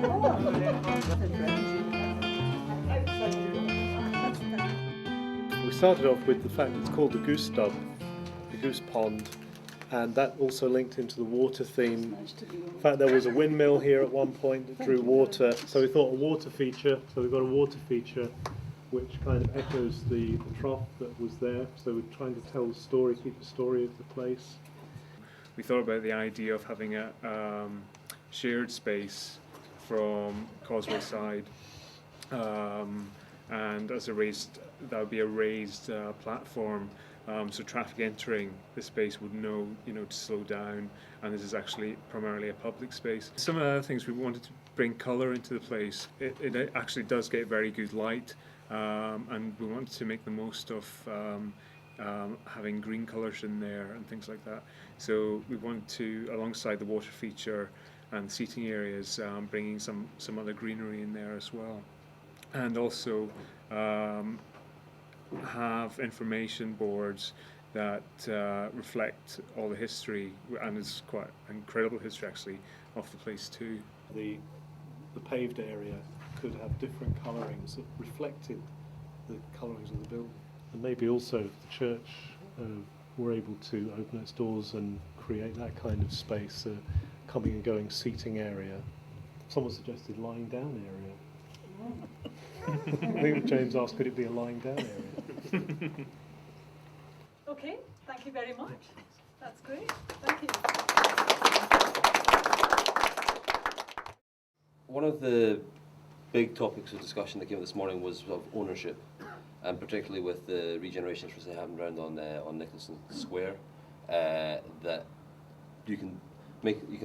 We started off with the fact it's called the goose stub, the goose pond, and that also linked into the water theme. In fact, there was a windmill here at one point that drew water, so we thought a water feature, so we've got a water feature which kind of echoes the trough that was there, so we're trying to tell the story, keep the story of the place. We thought about the idea of having a shared space from Causeway side, and as a raised, that would be a raised platform, so traffic entering the space would know, to slow down, and this is actually primarily a public space. Some of the other things we wanted to bring colour into the place. It actually does get very good light, and we wanted to make the most of having green colours in there and things like that. So we want to, alongside the water feature and seating areas, bringing some other greenery in there as well, and also have information boards that reflect all the history, and it's quite incredible history actually of the place too. The paved area could have different colourings that reflected the colourings of the building. And maybe also if the church were able to open its doors and create that kind of space, coming and going seating area. Someone suggested lying down area. I think James asked, could it be a lying down area? Okay, thank you very much. That's great. Thank you. One of the big topics of discussion that came up this morning was of ownership, and particularly with the regeneration which they happened around on Nicholson Square, that you can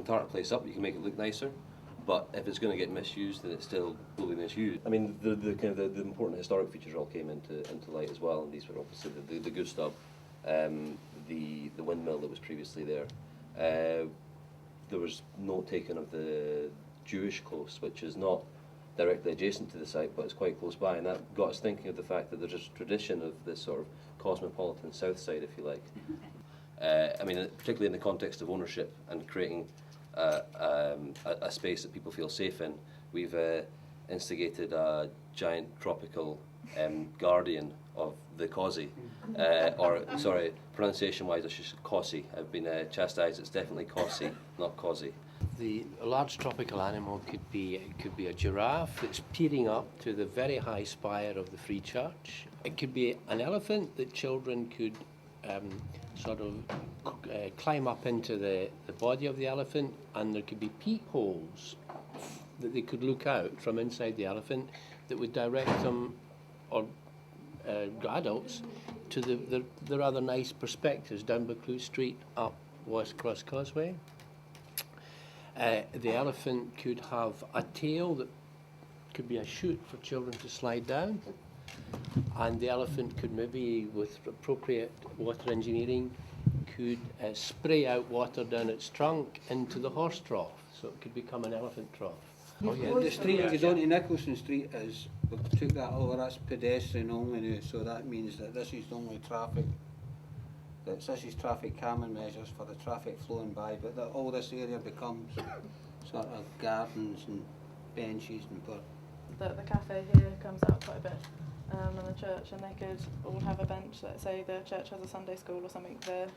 tart a place up, you can make it look nicer, but if it's going to get misused, then it's still will be misused. I mean, the kind of the important historic features all came into light as well, and these were obviously the goose stub, the windmill that was previously there. There was note taken of the Jewish close, which is not directly adjacent to the site, but it's quite close by, and that got us thinking of the fact that there's a tradition of this sort of cosmopolitan Southside, if you like. I mean, particularly in the context of ownership and creating a space that people feel safe in, we've instigated a giant tropical guardian of the Causey, or sorry, pronunciation-wise, I should say Causey. I've been chastised. It's definitely Causey, not Causey. A large tropical animal could be a giraffe that's peering up to the very high spire of the Free Church. It could be an elephant that children could sort of climb up into the body of the elephant, and there could be peepholes that they could look out from inside the elephant that would direct them, or adults, to the rather nice perspectives down Buccleuch Street, up West Crosscausway. The elephant could have a tail that could be a chute for children to slide down, and the elephant could maybe, with appropriate water engineering, could spray out water down its trunk into the horse trough, so it could become an elephant trough. Oh, yeah. The street that goes on to Nicholson Street we took that over, that's pedestrian only now, so that means that this is only traffic. This is traffic calming measures for the traffic flowing by, but all this area becomes sort of gardens and benches and the cafe here comes out quite a bit, and the church, and they could all have a bench. Let's say the church has a Sunday school or something, the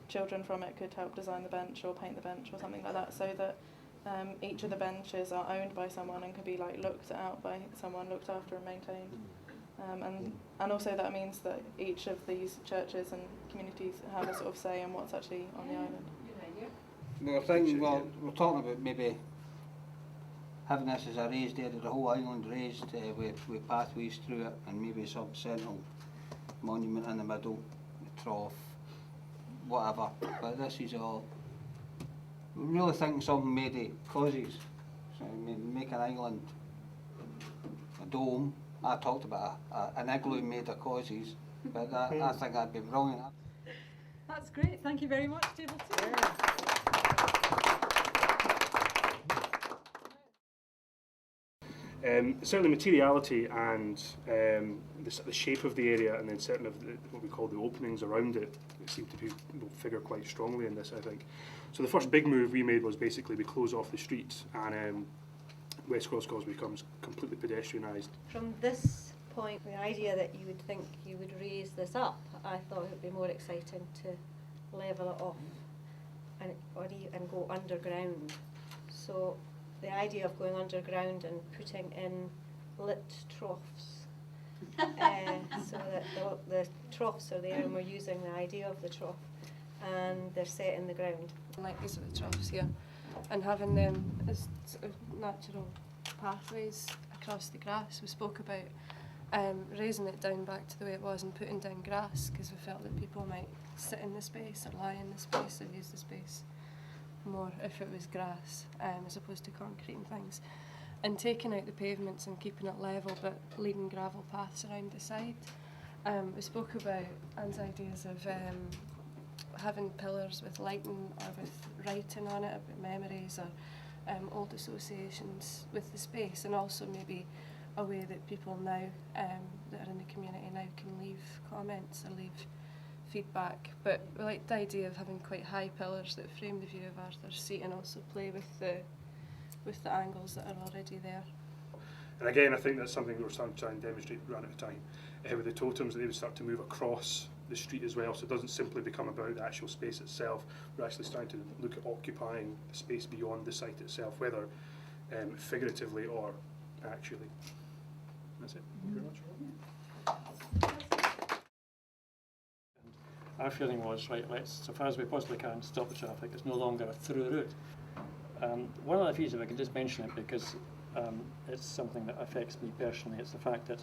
children from it could help design the bench or paint the bench or something like that, so that each of the benches are owned by someone and can be looked out by someone, looked after and maintained. And also that means that each of these churches and communities have a sort of say in what's actually on the island. We're talking about maybe having this as a raised area, the whole island raised with pathways through it, and maybe some central monument in the middle, the trough, whatever. But this is all, we're really thinking something made of causes. So make an island, a dome. I talked about an igloo made of causes, but I think that'd be brilliant. That's great. Thank you very much, Table 2. Certainly materiality and the shape of the area, and then certainly of what we call the openings around it, seem to figure quite strongly in this, I think. So the first big move we made was basically we closed off the streets, and West Crosscausway becomes completely pedestrianised. From this point, the idea that you would think you would raise this up, I thought it would be more exciting to level it off and go underground. So the idea of going underground and putting in lit troughs, so that the troughs are there and we're using the idea of the trough and they're set in the ground. Like these are the troughs here, and having them as sort of natural pathways across the grass. We spoke about raising it down back to the way it was and putting down grass, because we felt that people might sit in the space or lie in the space or use the space more if it was grass as opposed to concrete and things. And taking out the pavements and keeping it level but leading gravel paths around the side. We spoke about Anne's ideas of having pillars with lighting or with writing on it about memories or old associations with the space, and also maybe a way that people now that are in the community now can leave comments or leave feedback. But we like the idea of having quite high pillars that frame the view of Arthur's Seat and also play with the angles that are already there. And again, I think that's something that we're starting to try and demonstrate, run out of time, with the totems, that they would start to move across the street as well, so it doesn't simply become about the actual space itself. We're actually starting to look at occupying the space beyond the site itself, whether figuratively or actually. That's it. Thank you very much. Our feeling was, right, let's, so far as we possibly can, stop the traffic. It's no longer a through route. One of the fees, if I can just mention it, because it's something that affects me personally, it's the fact that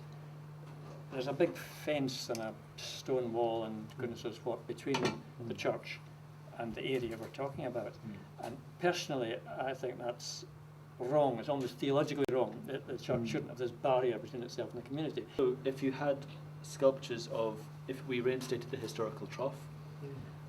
there's a big fence and a stone wall and goodness knows what between the church and the area we're talking about. And personally, I think that's wrong. It's almost theologically wrong that the church shouldn't have this barrier between itself and the community. So if you had sculptures of, if we reinstated the historical trough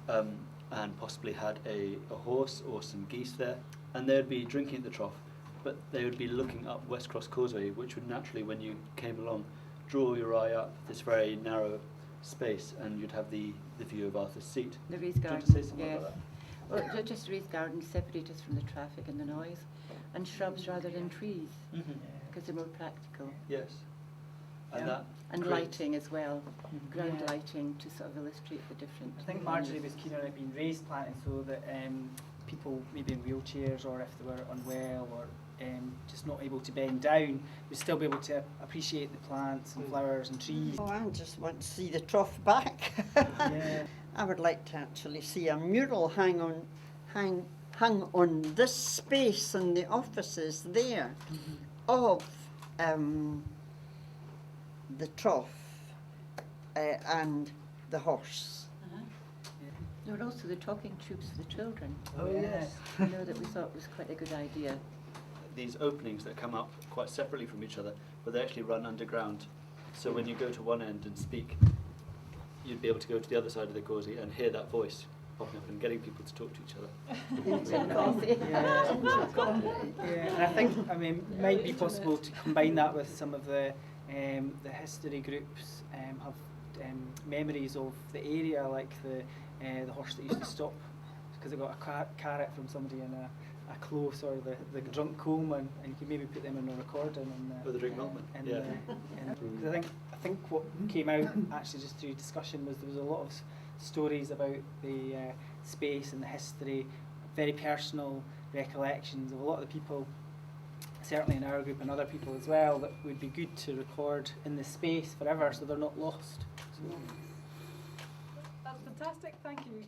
and possibly had a horse or some geese there, and they'd be drinking at the trough, but they would be looking up West Crosscausway, which would naturally, when you came along, draw your eye up this very narrow space, and you'd have the view of Arthur's Seat. The raised garden, Do you want to say something yes. about that? Well, just raised gardens separate us from the traffic and the noise, and shrubs rather than trees, because they're more practical. Yes. And that and creates- lighting as well, ground lighting to sort of illustrate the different. I think Marjorie was keen on it being raised planting so that people maybe in wheelchairs or if they were unwell or just not able to bend down would still be able to appreciate the plants and flowers and trees. Oh, I just want to see the trough back. Yeah. I would like to actually see a mural hung on this space and the offices there of the trough and the horse. There were also the talking tubes for the children. Oh, yes. You know, that we thought was quite a good idea. These openings that come up quite separately from each other, but they actually run underground. So when you go to one end and speak, you'd be able to go to the other side of the Causey and hear that voice popping up and getting people to talk to each other. And I think, it might be possible to combine that with some of the history groups have memories of the area, like the horse that used to stop because it got a carrot from somebody in a close, or the drunk coalman, and you could maybe put them in a recording. Or the drink milkman. Yeah. Because I think what came out actually just through discussion was there was a lot of stories about the space and the history, very personal recollections of a lot of the people, certainly in our group and other people as well, that would be good to record in the space forever so they're not lost. That's fantastic, thank you.